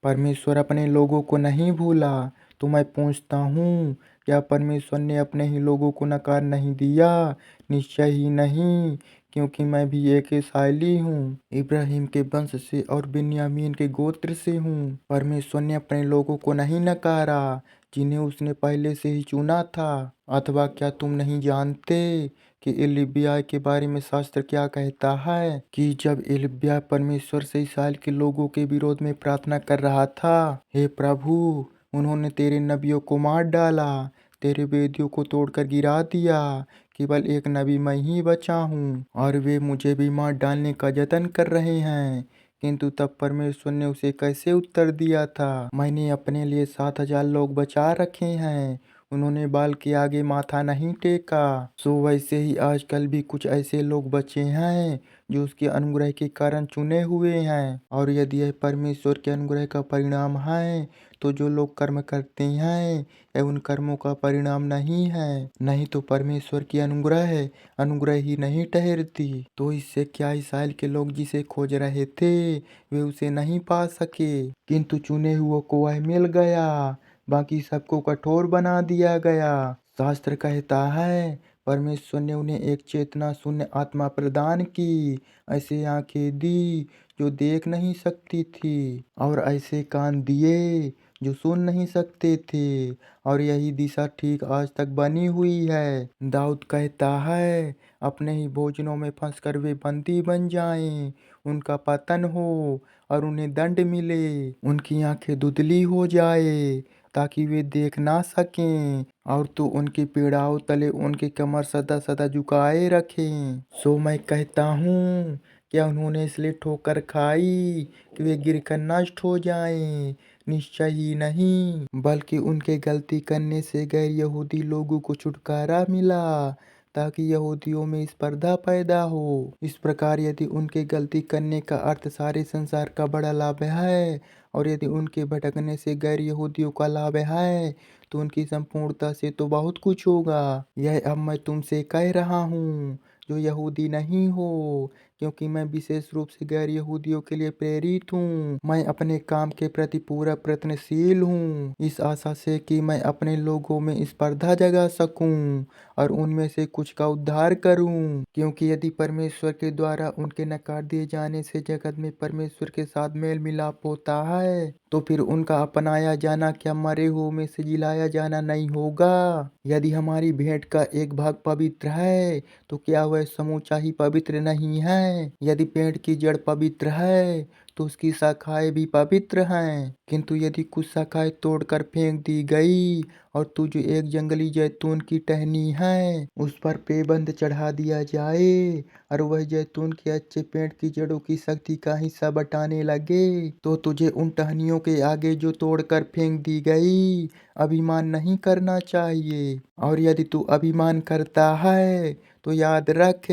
परमेश्वर अपने लोगों को नहीं भूला। तो मैं पूछता हूँ, क्या परमेश्वर ने अपने ही लोगों को नकार नहीं दिया? निश्चय ही नहीं, क्योंकि मैं भी एक इस्राएली हूँ, इब्राहिम के वंश से और बिन्यामीन के गोत्र से हूँ। परमेश्वर ने अपने लोगों को नहीं नकारा, जिन्हें उसने पहले से ही चुना था। अथवा क्या तुम नहीं जानते कि एलिय्याह के बारे में शास्त्र क्या कहता है, कि जब एलिय्याह परमेश्वर से इसराइल के लोगों के विरोध में प्रार्थना कर रहा था, हे प्रभु, उन्होंने तेरे नबियों को मार डाला, तेरे वेदियों को तोड़कर गिरा दिया, केवल एक नबी मैं ही बचा हूँ, और वे मुझे भी मार डालने का जतन कर रहे हैं। किंतु तब परमेश्वर ने उसे कैसे उत्तर दिया था, मैंने अपने लिए 7,000 लोग बचा रखे हैं, उन्होंने बाल के आगे माथा नहीं टेका। सो वैसे ही आजकल भी कुछ ऐसे लोग बचे हैं जो उसके अनुग्रह के कारण चुने हुए हैं। और यदि यह परमेश्वर के अनुग्रह का परिणाम है, तो जो लोग कर्म करते हैं यह उन कर्मों का परिणाम नहीं है। नहीं तो परमेश्वर की अनुग्रह ही नहीं ठहरती। तो इससे क्या इसराइल के लोग जिसे खोज रहे थे वे उसे नहीं पा सके, किंतु चुने हुओं को वह मिल गया, बाकी सबको कठोर बना दिया गया। शास्त्र कहता है, परमेश्वर ने उन्हें एक चेतना शून्य आत्मा प्रदान की, ऐसे आंखें दी जो देख नहीं सकती थी, और ऐसे कान दिए जो सुन नहीं सकते थे, और यही दिशा ठीक आज तक बनी हुई है। दाऊद कहता है, अपने ही भोजनों में फंसकर वे बंदी बन जाएं, उनका पतन हो और उन्हें दंड मिले, उनकी आंखें धुंधली हो जाए ताकि वे देख ना सकें, और तू उनकी पीड़ाओं तले उनकी कमर सदा सदा झुकाए रखें। सो मैं कहता हूँ, क्या उन्होंने इसलिए ठोकर खाई कि वे गिरकर नष्ट हो जाएं? निश्चय ही नहीं, बल्कि उनके गलती करने से गैर यहूदी लोगों को छुटकारा मिला, ताकि यहूदियों में स्पर्धा पैदा हो। इस प्रकार यदि उनके गलती करने का अर्थ सारे संसार का बड़ा लाभ है, और यदि उनके भटकने से गैर यहूदियों का लाभ है, तो उनकी संपूर्णता से तो बहुत कुछ होगा। यह अब मैं तुमसे कह रहा हूँ जो यहूदी नहीं हो, क्योंकि मैं विशेष रूप से गैर यहूदियों के लिए प्रेरित हूँ। मैं अपने काम के प्रति पूरा प्रयत्नशील हूँ, इस आशा से कि मैं अपने लोगों में स्पर्धा जगा सकूँ और उनमें से कुछ का उद्धार करूँ। क्योंकि यदि परमेश्वर के द्वारा उनके नकार दिए जाने से जगत में परमेश्वर के साथ मेल मिलाप होता है, तो फिर उनका अपनाया जाना क्या मरे हुओं में से जिलाया जाना नहीं होगा? यदि हमारी भेंट का एक भाग पवित्र है, तो क्या वह समूचा ही पवित्र नहीं है? यदि पेड़ की जड़ पवित्र है, तो उसकी शाखाएं भी पवित्र हैं। किंतु यदि कुछ शाखाएं तोड़कर फेंक दी गई, और तू जो एक जंगली जैतून की टहनी है उस पर पेबंद चढ़ा दिया जाए, और वह जैतून के अच्छे पेड़ की जड़ों की शक्ति का हिस्सा बटाने लगे, तो तुझे उन टहनियों के आगे जो तोड़कर फेंक दी गई अभिमान नहीं करना चाहिए। और यदि तू अभिमान करता है, तो याद रख,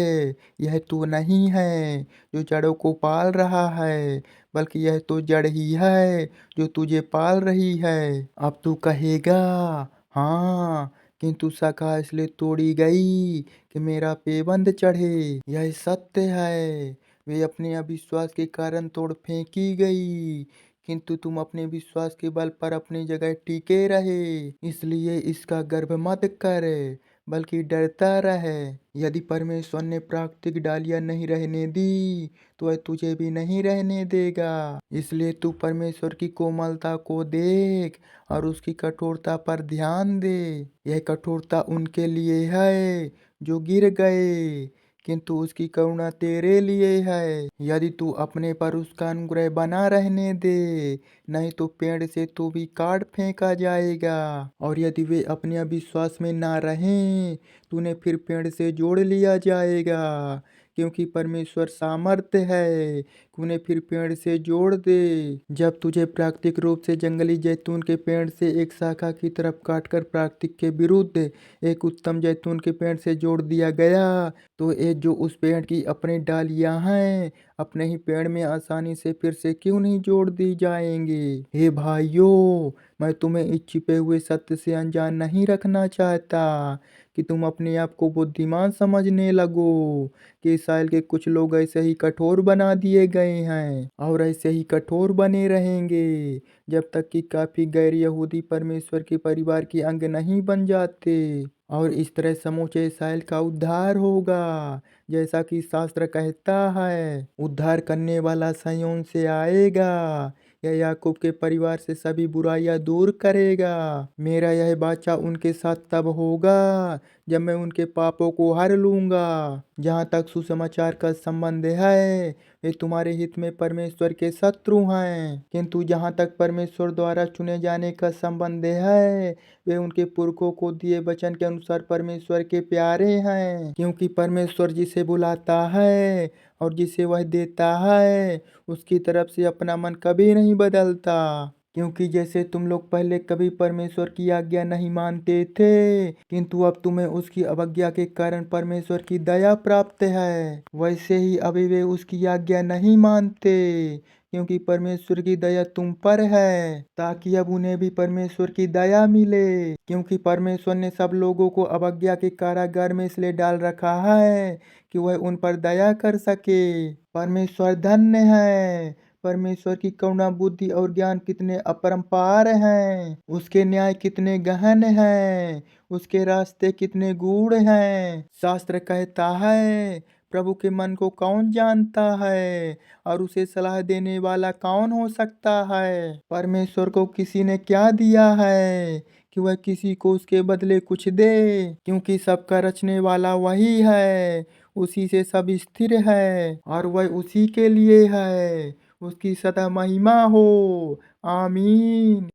यह तू नहीं है जो जड़ों को पाल रहा है, बल्कि यह तो जड़ ही है जो तुझे पाल रही है। अब तू कहेगा, हाँ, किंतु शाखा इसलिए तोड़ी गई कि मेरा पेबंद चढ़े। यह सत्य है, वे अपने अविश्वास के कारण तोड़ फेंकी गई, किंतु तुम अपने विश्वास के बल पर अपनी जगह टिके रहे। इसलिए इसका गर्व मत कर, बल्कि डरता रहे। यदि परमेश्वर ने प्राकृतिक डालियां नहीं रहने दी, तो वह तुझे भी नहीं रहने देगा। इसलिए तू परमेश्वर की कोमलता को देख और उसकी कठोरता पर ध्यान दे। यह कठोरता उनके लिए है जो गिर गए, किंतु उसकी करुणा तेरे लिए है, यदि तू अपने पर उसका अनुग्रह बना रहने दे, नहीं तो पेड़ से तू भी काट फेंका जाएगा। और यदि वे अपने अविश्वास में ना रहें, तूने फिर पेड़ से जोड़ लिया जाएगा, क्योंकि परमेश्वर सामर्थ्य है कि उन्हें फिर पेड़ से जोड़ दे। जब तुझे प्राकृतिक रूप से जंगली जैतून के पेड़ से एक शाखा की तरफ काटकर प्राकृतिक के विरुद्ध एक उत्तम जैतून के पेड़ से जोड़ दिया गया, तो ये जो उस पेड़ की अपनी डालियां हैं, अपने ही पेड़ में आसानी से फिर से क्यों नहीं जोड़ दी जाएंगे? हे भाइयों, मैं तुम्हें इस छिपे हुए सत्य से अनजान नहीं रखना चाहता कि तुम अपने आप को बुद्धिमान समझने लगो, कि इसराइल के कुछ लोग ऐसे ही कठोर बना दिए गए गए हैं और ऐसे ही कठोर बने रहेंगे जब तक कि काफी गैर यहूदी परमेश्वर के परिवार के अंग नहीं बन जाते। और इस तरह समूचे इस्राएल का उद्धार होगा, जैसा कि शास्त्र कहता है, उद्धार करने वाला सिय्योन से आएगा, यह याकूब के परिवार से सभी बुराइयां दूर करेगा। मेरा यह वाचा उनके साथ तब होगा जब मैं उनके पापों को हर लूंगा। जहाँ तक सुसमाचार का संबंध है, वे तुम्हारे हित में परमेश्वर के शत्रु हैं, किंतु जहाँ तक परमेश्वर द्वारा चुने जाने का संबंध है, वे उनके पुरखों को दिए वचन के अनुसार परमेश्वर के प्यारे हैं। क्योंकि परमेश्वर जिसे बुलाता है और जिसे वह देता है, उसकी तरफ से अपना मन कभी नहीं बदलता। क्योंकि जैसे तुम लोग पहले कभी परमेश्वर की आज्ञा नहीं मानते थे, किंतु अब तुम्हें उसकी अवज्ञा के कारण परमेश्वर की दया प्राप्त है, वैसे ही अभी वे उसकी आज्ञा नहीं मानते, क्योंकि परमेश्वर की दया तुम पर है, ताकि अब उन्हें भी परमेश्वर की दया मिले। क्योंकि परमेश्वर ने सब लोगों को अवज्ञा के कारागार में इसलिए डाल रखा है कि वह उन पर दया कर सके। परमेश्वर धन्य है। परमेश्वर की करुणा, बुद्धि और ज्ञान कितने अपरंपार हैं, उसके न्याय कितने गहन हैं, उसके रास्ते कितने गूढ़ हैं। शास्त्र कहता है, प्रभु के मन को कौन जानता है और उसे सलाह देने वाला कौन हो सकता है। परमेश्वर को किसी ने क्या दिया है कि वह किसी को उसके बदले कुछ दे, क्योंकि सबका रचने वाला वही है, उसी से सब स्थिर है और वह उसी के लिए है। उसकी सदा महिमा हो। आमीन।